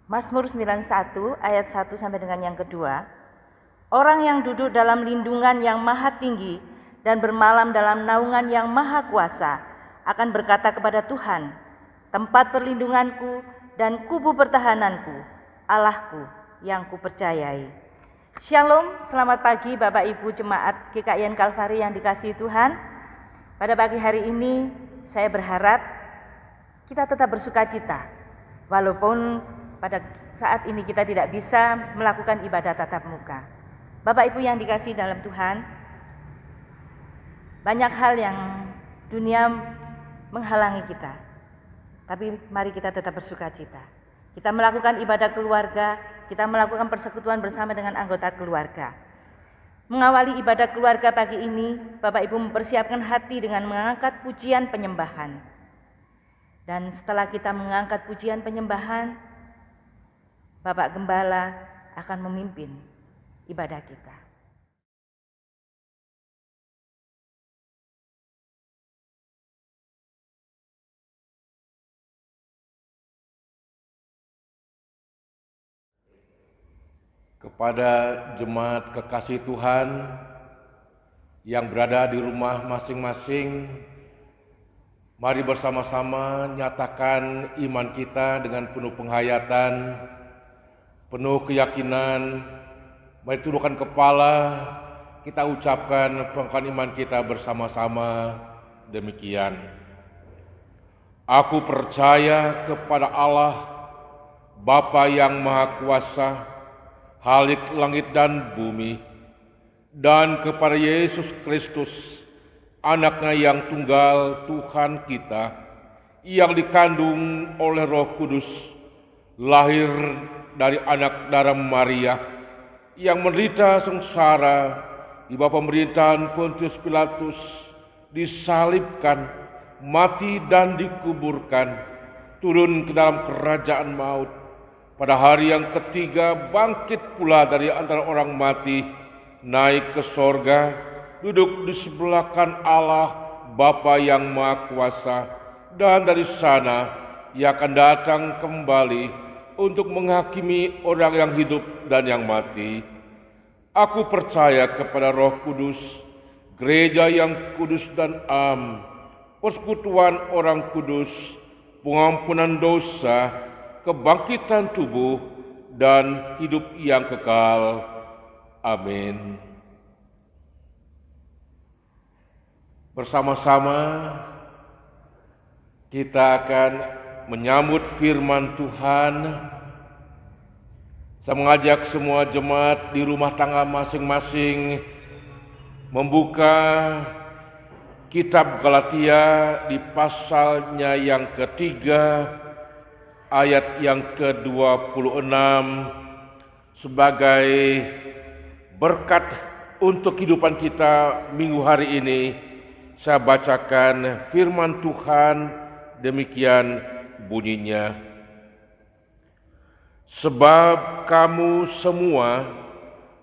Mazmur 91 ayat 1 sampai dengan yang kedua. Orang yang duduk dalam lindungan yang maha tinggi dan bermalam dalam naungan yang maha kuasa akan berkata kepada Tuhan, tempat perlindunganku dan kubu pertahananku, Allahku yang kupercayai. Shalom, selamat pagi Bapak Ibu Jemaat GKIN Kalvari yang dikasihi Tuhan. Pada pagi hari ini saya berharap kita tetap bersukacita, walaupun pada saat ini kita tidak bisa melakukan ibadah tatap muka. Bapak Ibu yang dikasihi dalam Tuhan, banyak hal yang dunia menghalangi kita, tapi mari kita tetap bersukacita. Kita melakukan ibadah keluarga, kita melakukan persekutuan bersama dengan anggota keluarga. Mengawali ibadah keluarga pagi ini, Bapak Ibu mempersiapkan hati dengan mengangkat pujian penyembahan. Dan setelah kita mengangkat pujian penyembahan, Bapak Gembala akan memimpin ibadah kita. Kepada jemaat kekasih Tuhan yang berada di rumah masing-masing, mari bersama-sama nyatakan iman kita dengan penuh penghayatan, penuh keyakinan. Mari tundukkan kepala, kita ucapkan pengakuan iman kita bersama-sama demikian. Aku percaya kepada Allah, Bapa yang Maha Kuasa, Khalik langit dan bumi, dan kepada Yesus Kristus, Anak-Nya yang tunggal Tuhan kita, yang dikandung oleh Roh Kudus, lahir dari anak darah Maria, yang menderita sengsara di bawah pemerintahan Pontius Pilatus, disalibkan, mati dan dikuburkan, turun ke dalam kerajaan maut. Pada hari yang ketiga bangkit pula dari antara orang mati, naik ke sorga, duduk di sebelah kanan Allah Bapa yang Maha Kuasa, dan dari sana Ia akan datang kembali untuk menghakimi orang yang hidup dan yang mati. Aku percaya kepada Roh Kudus, gereja yang kudus dan am, persekutuan orang kudus, pengampunan dosa, kebangkitan tubuh, dan hidup yang kekal. Amin. Bersama-sama kita akan menyambut firman Tuhan. Saya mengajak semua jemaat di rumah tangga masing-masing membuka kitab Galatia di pasalnya yang ketiga, ayat yang ke-26 sebagai berkat untuk kehidupan kita minggu hari ini. Saya bacakan firman Tuhan, demikian bunyinya. Sebab kamu semua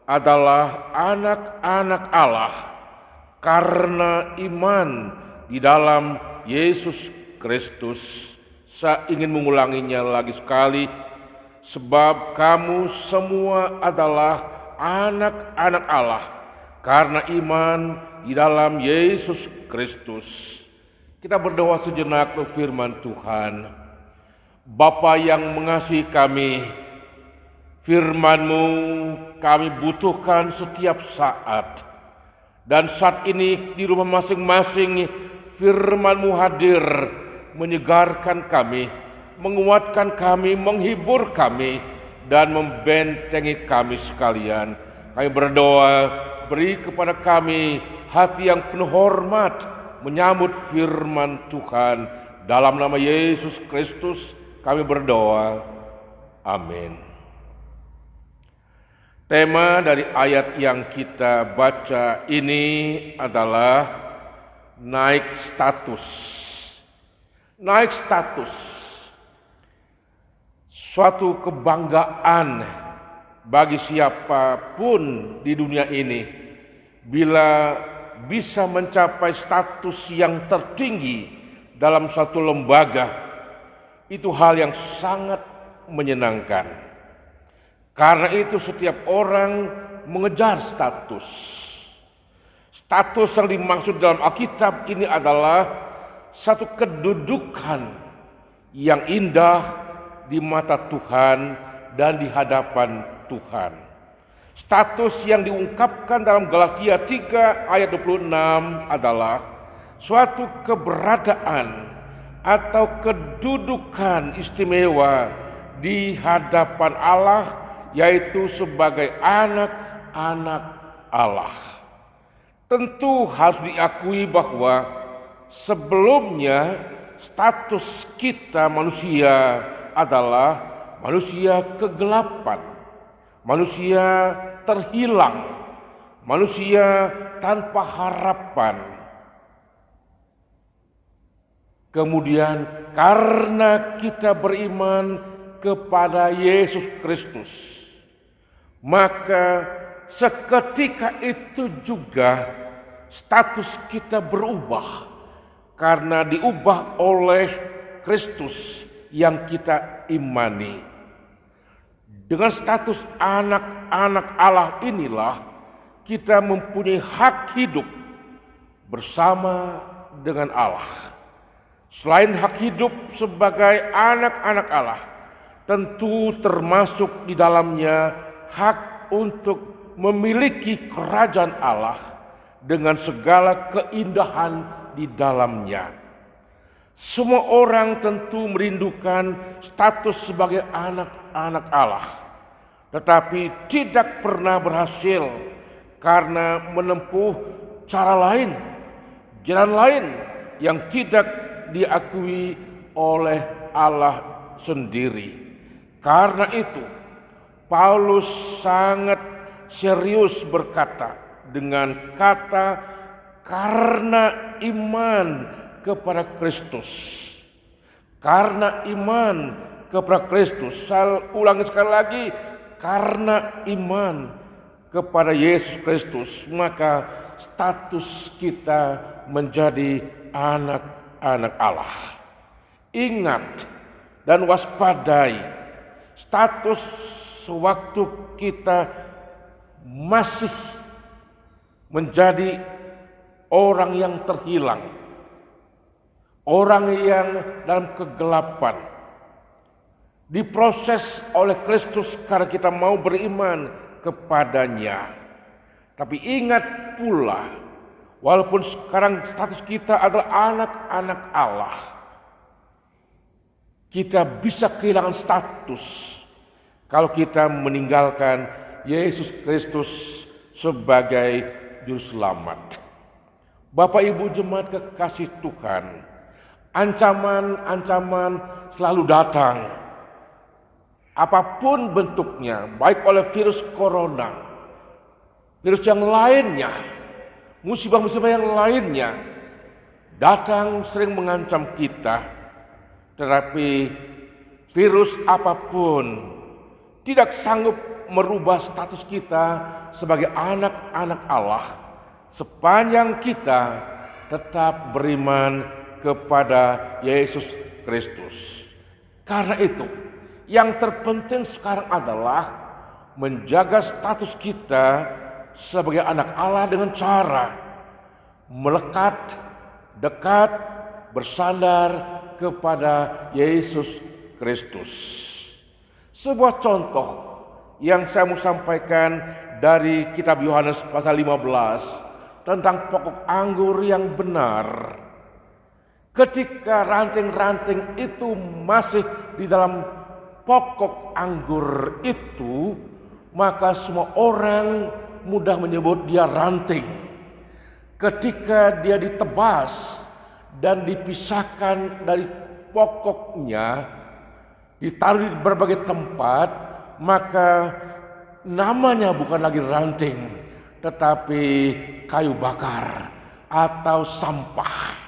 adalah anak-anak Allah karena iman di dalam Yesus Kristus. Saya ingin mengulanginya lagi sekali. Sebab kamu semua adalah anak-anak Allah karena iman di dalam Yesus Kristus. Kita berdoa sejenak ke firman Tuhan. Bapa yang mengasihi kami, firman-Mu kami butuhkan setiap saat. Dan saat ini di rumah masing-masing firman-Mu hadir, menyegarkan kami, menguatkan kami, menghibur kami, dan membentengi kami sekalian. Kami berdoa, beri kepada kami hati yang penuh hormat, menyambut firman Tuhan. Dalam nama Yesus Kristus kami berdoa. Amin. Tema dari ayat yang kita baca ini adalah naik status. Naik status, suatu kebanggaan bagi siapapun di dunia ini bila bisa mencapai status yang tertinggi dalam suatu lembaga. Itu hal yang sangat menyenangkan. Karena itu setiap orang mengejar status. Status yang dimaksud dalam Alkitab ini adalah satu kedudukan yang indah di mata Tuhan dan di hadapan Tuhan. Status yang diungkapkan dalam Galatia 3 ayat 26 adalah suatu keberadaan atau kedudukan istimewa di hadapan Allah, yaitu sebagai anak-anak Allah. Tentu harus diakui bahwa sebelumnya status kita manusia adalah manusia kegelapan, manusia terhilang, manusia tanpa harapan. Kemudian karena kita beriman kepada Yesus Kristus, maka seketika itu juga status kita berubah karena diubah oleh Kristus yang kita imani. Dengan status anak-anak Allah inilah kita mempunyai hak hidup bersama dengan Allah. Selain hak hidup sebagai anak-anak Allah, tentu termasuk di dalamnya hak untuk memiliki kerajaan Allah dengan segala keindahan di dalamnya. Semua orang tentu merindukan status sebagai anak-anak Allah, tetapi tidak pernah berhasil karena menempuh cara lain, jalan lain yang tidak diakui oleh Allah sendiri. Karena itu, Paulus sangat serius berkata dengan kata karena iman kepada Kristus. Karena iman kepada Kristus. Saya ulangi sekali lagi, karena iman kepada Yesus Kristus, maka status kita menjadi anak-anak Allah. Ingat dan waspadai status sewaktu kita masih menjadi orang yang terhilang, orang yang dalam kegelapan, diproses oleh Kristus karena kita mau beriman kepadanya. Tapi ingat pula, walaupun sekarang status kita adalah anak-anak Allah, kita bisa kehilangan status kalau kita meninggalkan Yesus Kristus sebagai juru selamat. Bapak Ibu jemaat kekasih Tuhan, ancaman-ancaman selalu datang. Apapun bentuknya, baik oleh virus corona, virus yang lainnya, musibah-musibah yang lainnya, datang sering mengancam kita. Tetapi virus apapun tidak sanggup merubah status kita sebagai anak-anak Allah sepanjang kita tetap beriman kepada Yesus Kristus. Karena itu, yang terpenting sekarang adalah menjaga status kita sebagai anak Allah dengan cara melekat, dekat, bersandar kepada Yesus Kristus. Sebuah contoh yang saya mau sampaikan dari kitab Yohanes pasal 15 tentang pokok anggur yang benar. Ketika ranting-ranting itu masih di dalam pokok anggur itu, maka semua orang mudah menyebut dia ranting. Ketika dia ditebas dan dipisahkan dari pokoknya, ditaruh di berbagai tempat, maka namanya bukan lagi ranting, tetapi kayu bakar atau sampah.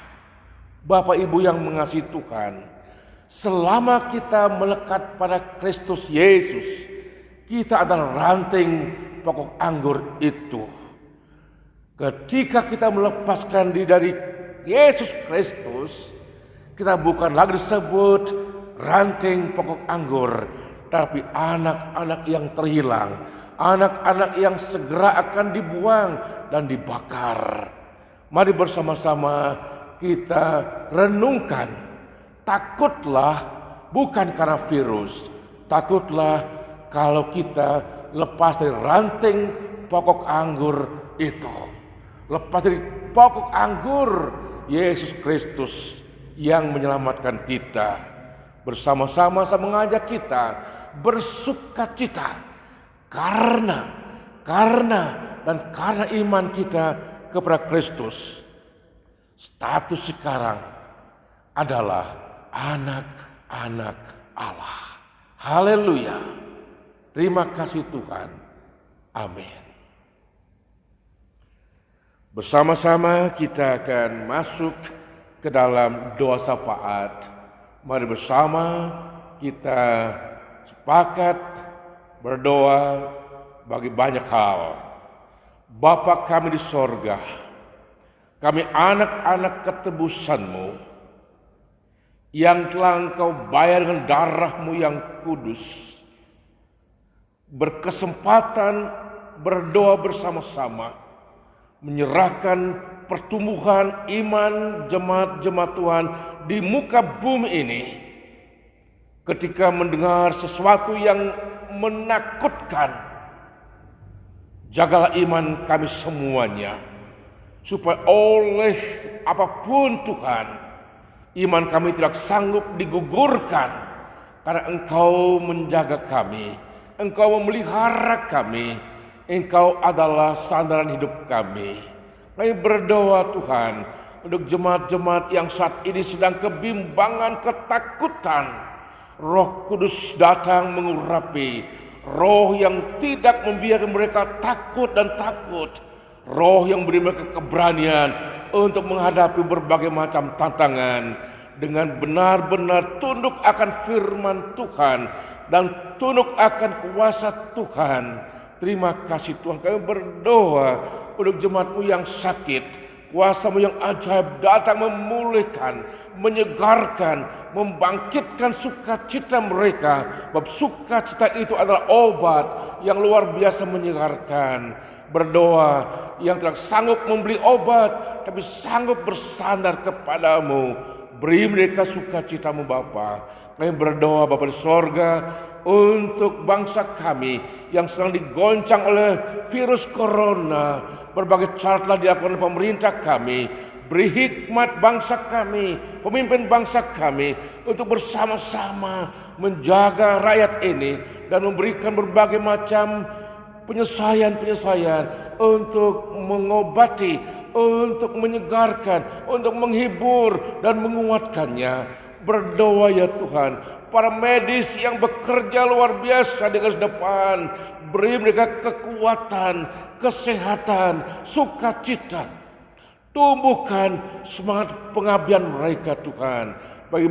Bapak Ibu yang mengasihi Tuhan, selama kita melekat pada Kristus Yesus, kita adalah ranting pokok anggur itu. Ketika kita melepaskan diri dari Yesus Kristus, kita bukan lagi disebut ranting pokok anggur, tapi anak-anak yang terhilang, anak-anak yang segera akan dibuang dan dibakar. Mari bersama-sama kita renungkan, takutlah bukan karena virus, takutlah kalau kita lepas dari ranting pokok anggur itu. Lepas dari pokok anggur Yesus Kristus yang menyelamatkan kita. Bersama-sama saya mengajak kita bersukacita karena iman kita kepada Kristus. Status sekarang adalah anak-anak Allah. Haleluya. Terima kasih Tuhan. Amin. Bersama-sama kita akan masuk ke dalam doa syafaat. Mari bersama kita sepakat berdoa bagi banyak hal. Bapa kami di sorga, kami anak-anak ketebusan-Mu yang telah Engkau bayar dengan darah-Mu yang kudus. Berkesempatan berdoa bersama-sama, menyerahkan pertumbuhan iman jemaat-jemaat Tuhan di muka bumi ini. Ketika mendengar sesuatu yang menakutkan, jagalah iman kami semuanya, supaya oleh apapun Tuhan, iman kami tidak sanggup digugurkan, karena Engkau menjaga kami, Engkau memelihara kami, Engkau adalah sandaran hidup kami. Kami berdoa Tuhan untuk jemaat-jemaat yang saat ini sedang kebimbangan, ketakutan. Roh Kudus datang mengurapi, roh yang tidak membiarkan mereka takut dan takut, roh yang beri mereka keberanian untuk menghadapi berbagai macam tantangan dengan benar-benar tunduk akan firman Tuhan dan tunduk akan kuasa Tuhan. Terima kasih Tuhan, kami berdoa untuk jemaat-Mu yang sakit, kuasa-Mu yang ajaib datang memulihkan, menyegarkan, membangkitkan sukacita mereka. Sebab sukacita itu adalah obat yang luar biasa menyegarkan. Berdoa yang tidak sanggup membeli obat, tapi sanggup bersandar kepadamu. Beri mereka sukacita-Mu Bapa. Kami berdoa Bapa di sorga untuk bangsa kami yang sedang digoncang oleh virus corona. Berbagai cara telah dilakukan oleh pemerintah kami. Beri hikmat bangsa kami, pemimpin bangsa kami, untuk bersama-sama menjaga rakyat ini dan memberikan berbagai macam penyelesaian untuk mengobati, untuk menyegarkan, untuk menghibur dan menguatkannya. Berdoa ya Tuhan, para medis yang bekerja luar biasa di garis depan, beri mereka kekuatan, kesehatan, sukacita. Tumbuhkan semangat pengabdian mereka Tuhan. Bagi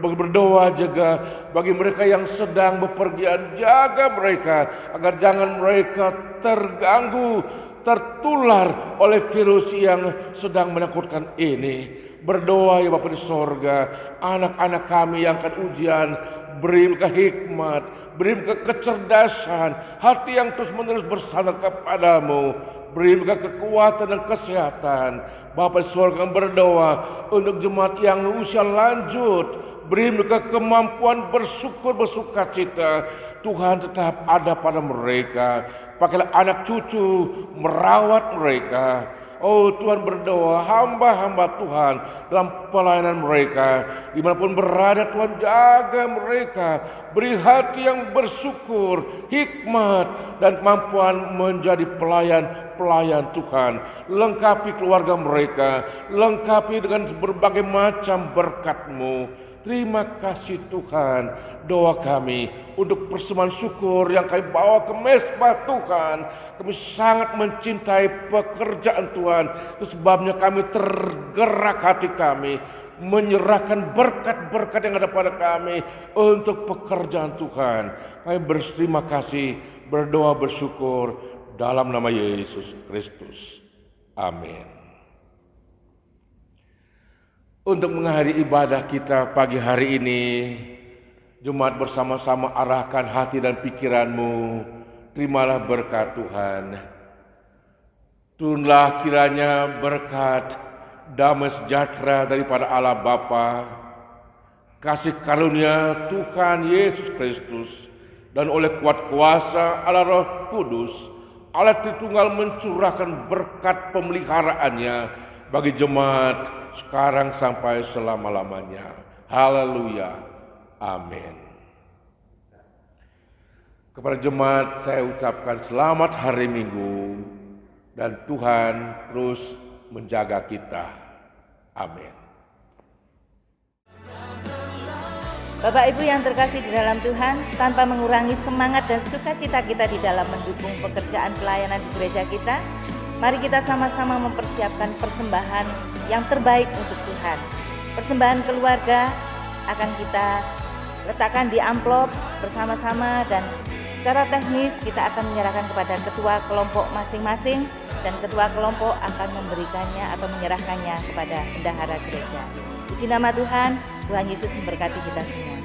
berdoa juga bagi mereka yang sedang bepergian, jaga mereka agar jangan mereka terganggu, tertular oleh virus yang sedang menakutkan ini. Berdoa ya Bapa di sorga, anak-anak kami yang akan ujian, beri mereka hikmat, beri mereka kecerdasan, hati yang terus-menerus bersandar kepadamu, beri mereka kekuatan dan kesehatan. Bapa di sorga berdoa untuk jemaat yang usia lanjut, beri mereka kemampuan bersyukur, bersukacita. Tuhan tetap ada pada mereka. Pakailah anak cucu merawat mereka. Oh Tuhan, berdoa hamba-hamba Tuhan dalam pelayanan mereka, dimanapun berada Tuhan, jaga mereka, beri hati yang bersyukur, hikmat dan kemampuan menjadi pelayan Tuhan. Lengkapi keluarga mereka, lengkapi dengan berbagai macam berkat-Mu. Terima kasih Tuhan. Doa kami untuk persembahan syukur yang kami bawa ke mezbah Tuhan. Kami sangat mencintai pekerjaan Tuhan. Itu sebabnya kami tergerak hati kami menyerahkan berkat-berkat yang ada pada kami untuk pekerjaan Tuhan. Kami berterima kasih, berdoa, bersyukur dalam nama Yesus Kristus. Amin. Untuk mengakhiri ibadah kita pagi hari ini, Jemaat bersama-sama arahkan hati dan pikiranmu, terimalah berkat Tuhan. Turunlah kiranya berkat damai sejahtera daripada Allah Bapa, kasih karunia Tuhan Yesus Kristus, dan oleh kuat kuasa Allah Roh Kudus, Allah Tritunggal mencurahkan berkat pemeliharaannya bagi jemaat sekarang sampai selama-lamanya. Haleluya. Amin. Kepada jemaat saya ucapkan selamat hari Minggu dan Tuhan terus menjaga kita. Amin. Bapak Ibu yang terkasih di dalam Tuhan, tanpa mengurangi semangat dan sukacita kita di dalam mendukung pekerjaan pelayanan di gereja kita, mari kita sama-sama mempersiapkan persembahan yang terbaik untuk Tuhan. Persembahan keluarga akan kita letakkan di amplop bersama-sama, dan secara teknis kita akan menyerahkan kepada ketua kelompok masing-masing, dan ketua kelompok akan memberikannya atau menyerahkannya kepada bendahara gereja. Puji nama Tuhan, Tuhan Yesus memberkati kita semua.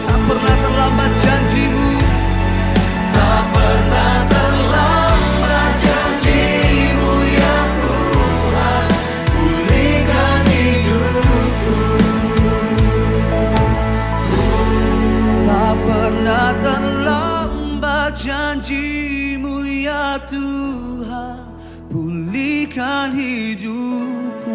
Tak pernah terlambat janjimu, tak pernah terlambat janjimu ya Tuhan, pulihkan hidupku. Tak pernah terlambat janjimu ya Tuhan, pulihkan hidupku.